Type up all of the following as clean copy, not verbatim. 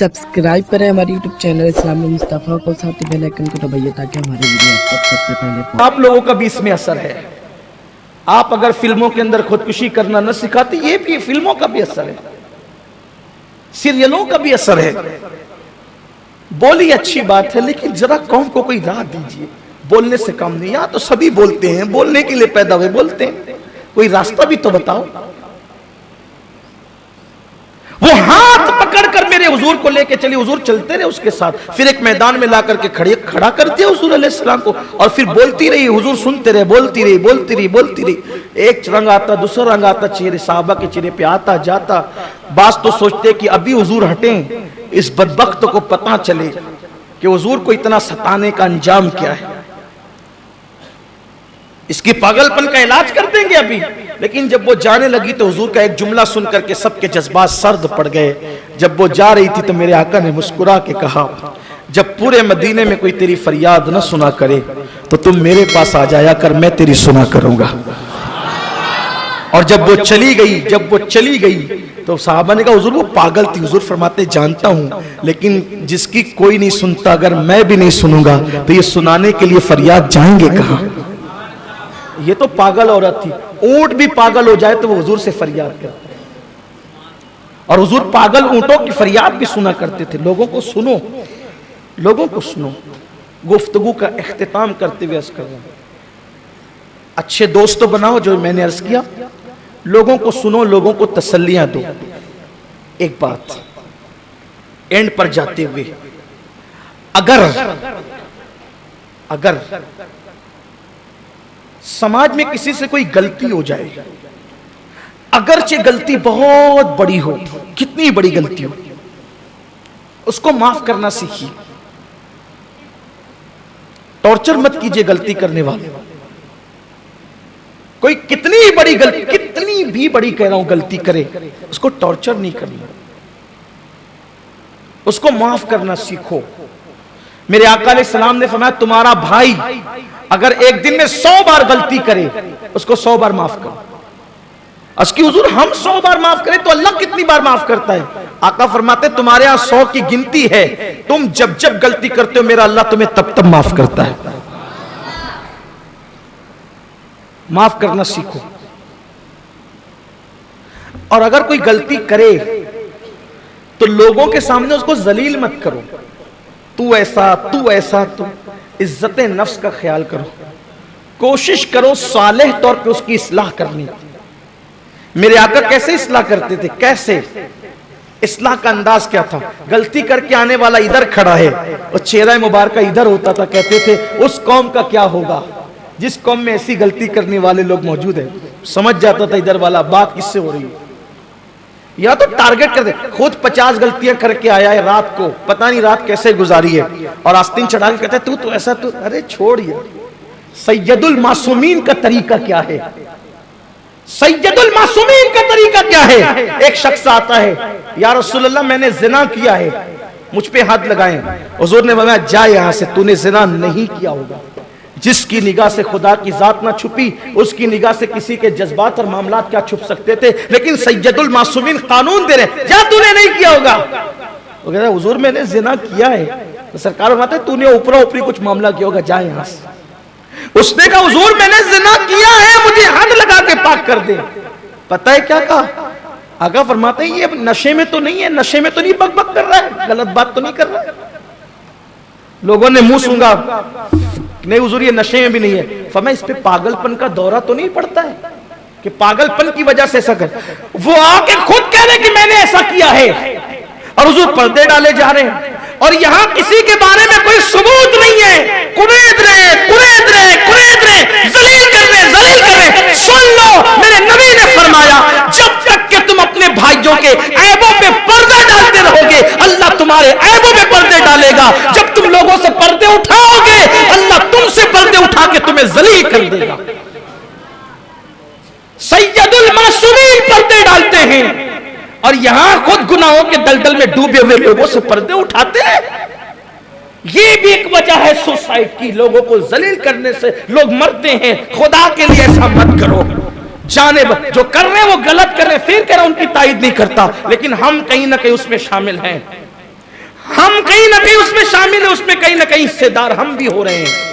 Subscribe करें हमारे YouTube channel इस्लामी मुस्तफ़ा को, साथ ही बेल आइकन को दबाइए ताकि हमारे वीडियो आप तक सबसे पहले। आप लोगों का भी इसमें असर है। आप अगर फिल्मों के अंदर खुदकुशी करना न सिखाते, ये भी फिल्मों का भी असर है, सीरियलों का भी असर है। बोली अच्छी बात है, लेकिन जरा कौम को कोई राह दीजिए। बोलने से काम नहीं, यहाँ तो सभी बोलते हैं, बोलने के लिए पैदा हुए बोलते हैं, कोई रास्ता भी तो बताओ। वो हाथ पकड़कर मेरे हुजूर को लेके चली, हुजूर चलते रहे उसके साथ, फिर एक मैदान में ला करके खड़ा कर दिया हुजूर अलैहिस्सलाम को, और फिर बोलती रही, हुजूर सुनते रहे, बोलती रही बोलती रही बोलती रही। एक रंग आता, दूसरा रंग आता, चेहरे साहबा के चेहरे पे आता जाता। बास तो सोचते कि अभी हुजूर हटें, इस बदबख्त को पता चले कि हुजूर को इतना सताने का अंजाम क्या है, इसकी पागलपन का इलाज कर देंगे अभी। लेकिन जब वो जाने लगी तो हुजूर का एक जुमला सुन करके सबके जज्बात सर्द पड़ गए। जब वो जा रही थी तो मेरे आका ने मुस्कुरा के कहा, जब पूरे मदीने में कोई तेरी फरियाद न सुना करे तो तुम मेरे पास आ जाया कर, मैं तेरी सुना करूंगा। और जब वो चली गई तो साहबा ने कहा, हुजूर वो पागल थी। हुजूर फरमाते, जानता हूं, लेकिन जिसकी कोई नहीं सुनता, अगर मैं भी नहीं सुनूंगा तो ये सुनाने के लिए फरियाद जाएंगे कहां। ये तो पागल औरत थी। ऊंट भी पागल हो जाए तो वो हुजूर से फरियाद करते, और हुजूर पागल ऊंटों की फरियाद भी सुना करते थे। लोगों को सुनो, लोगों को सुनो। गुफ्तगू का इख्तिताम करते हुए अर्ज कर रहा हूं, अच्छे दोस्त तो बनाओ, जो मैंने अर्ज किया, लोगों को सुनो, लोगों को तसल्लियां दो। एक बात एंड पर जाते हुए, अगर समाज में किसी से कोई गलती हो जाए, अगरचे गलती बहुत बड़ी हो, कितनी बड़ी गलती हो, उसको माफ करना सीखिए। टॉर्चर मत कीजिए गलती करने वाले। कोई कितनी भी बड़ी कह रहा हूं गलती करे, उसको टॉर्चर नहीं करना, उसको माफ करना सीखो। मेरे आका अलैहिस्सलाम ने फरमाया, तुम्हारा भाई अगर एक दिन में 100 बार गलती करे, उसको 100 बार माफ करो। उसकी हुजूर हम 100 बार माफ करें तो अल्लाह कितनी बार माफ करता है? आका फरमाते, तुम्हारे यहां 100 की गिनती है, तुम जब जब गलती करते हो मेरा अल्लाह तुम्हें तब तब माफ करता है। माफ करना सीखो। और अगर कोई गलती करे तो लोगों के सामने उसको जलील मत करो, तू ऐसा तू इज्जत नफ्स का ख्याल करो। कोशिश करो सालेह तौर पे उसकी इस्लाह करनी। मेरे आका कैसे इस्लाह करते थे? कैसे इस्लाह का अंदाज क्या था? गलती करके आने वाला इधर खड़ा है और चेहरा मुबारक इधर होता था, कहते थे उस कौम का क्या होगा जिस कौम में ऐसी गलती करने वाले लोग मौजूद हैं। समझ जाता था इधर वाला बात किससे हो रही है, या तो टारगेट कर दे। खुद 50 गलतियां करके आया है, रात को पता नहीं रात कैसे गुजारी है, और आस्तीन चढ़ा के कहता है तू तो ऐसा, तू अरे छोड़ यार। सैयदुल मासूमीन का तरीका क्या है? सैयदुल मासूमीन का तरीका क्या है? एक शख्स आता है, या रसूलल्लाह मैंने जिना किया है, मुझ पे हाथ लगाए। हुजूर ने बताया, जा यहां से, तूने जिना नहीं किया होगा। जिसकी निगाह से खुदा की जात ना छुपी, उसकी निगाह से किसी के जज्बात और मामलात क्या छुप सकते थे? लेकिन सैयदुल मासूमीन कानून दे रहे, जा तूने नहीं किया होगा। वो कहता है, हुजूर मैंने जिना किया है। तो सरकार बताते, तूने ऊपरा ऊपरी कुछ मामला किया होगा, जा यहां से। उसने कहा, हुजूर मैंने जिना किया है, मुझे हद लगा के पाक कर दे। पता है क्या कहा? आका फरमाते हैं, ये नशे में तो नहीं है, नशे में तो नहीं बकबक कर रहा है, गलत बात तो नहीं कर रहा है। लोगों ने मुंह सूंघा, नहीं हुजूर ये नशे में भी नहीं है। फरमाया, इस पे पागलपन का दौरा तो नहीं पड़ता है कि पागलपन की वजह से ऐसा कर? वो आके खुद कह रहे कि मैंने ऐसा किया है, और हुजूर पर्दे डाले जा रहे हैं, और यहां किसी के बारे में कोई सबूत नहीं है। कुरेद रहे, जलील कर रहे। सुन लो, मेरे नबी ने फरमाया, जब तक कि तुम अपने भाइयों के ऐबों पे पर्दा डालते रहोगे, अल्लाह तुम्हारे ऐबों पे पर्दे डालेगा। जब तुम लोगों से पर्दे उठाओगे, अल्लाह तुमसे पर्दे उठा के तुम्हें जलील कर देगा। सैयदुल मासूमीन पर्दे डालते हैं, और यहां खुद गुनाहों के दलदल में डूबे हुए लोगों से पर्दे उठाते हैं। ये भी एक वजह है सुसाइड की, लोगों को जलील करने से लोग मरते हैं। खुदा के लिए ऐसा मत करो। जाने जो कर रहे हैं वो गलत कर रहे हैं, फिर कह रहा उनकी तायद नहीं करता, लेकिन हम कहीं ना कहीं उसमें शामिल हैं। ہم کہیں نہ کہیں اس میں شامل ہیں، اس میں کہیں نہ کہیں حصے دار ہم بھی ہو رہے ہیں۔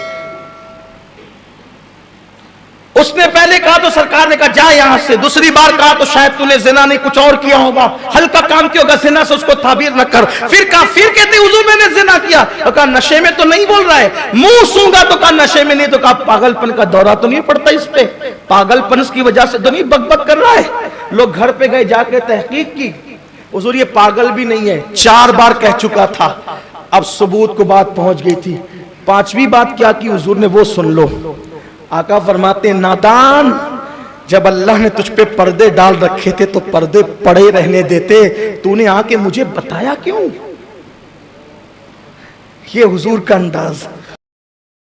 اس نے پہلے کہا تو سرکار نے کہا جا یہاں سے، دوسری بار کہا تو شاید تو نے زنا نہیں کچھ اور کیا ہوگا، ہلکا کام کیا ہوگا، زنا سے اس کو تعبیر نہ کر۔ پھر کہا، پھر کہتے حضور میں نے زنا کیا، تو کہا نشے میں تو نہیں بول رہا ہے، منہ سونگا تو کہا نشے میں نہیں، تو کہا پاگل پن کا دورہ تو نہیں پڑتا اس پہ، پاگل پن کی وجہ سے تو نہیں بک بک کر رہا ہے۔ لوگ گھر پہ گئے، جا کے تحقیق کی، حضور یہ پاگل بھی نہیں ہے، 4 بار کہہ چکا تھا، اب ثبوت کو بات پہنچ گئی تھی۔ 5ویں بات کیا کی حضور نے وہ سن لو۔ آقا فرماتے ہیں نادان، جب اللہ نے تجھ پہ پردے ڈال رکھے تھے تو پردے پڑے رہنے دیتے، تو نے آ کے مجھے بتایا کیوں؟ یہ حضور کا انداز۔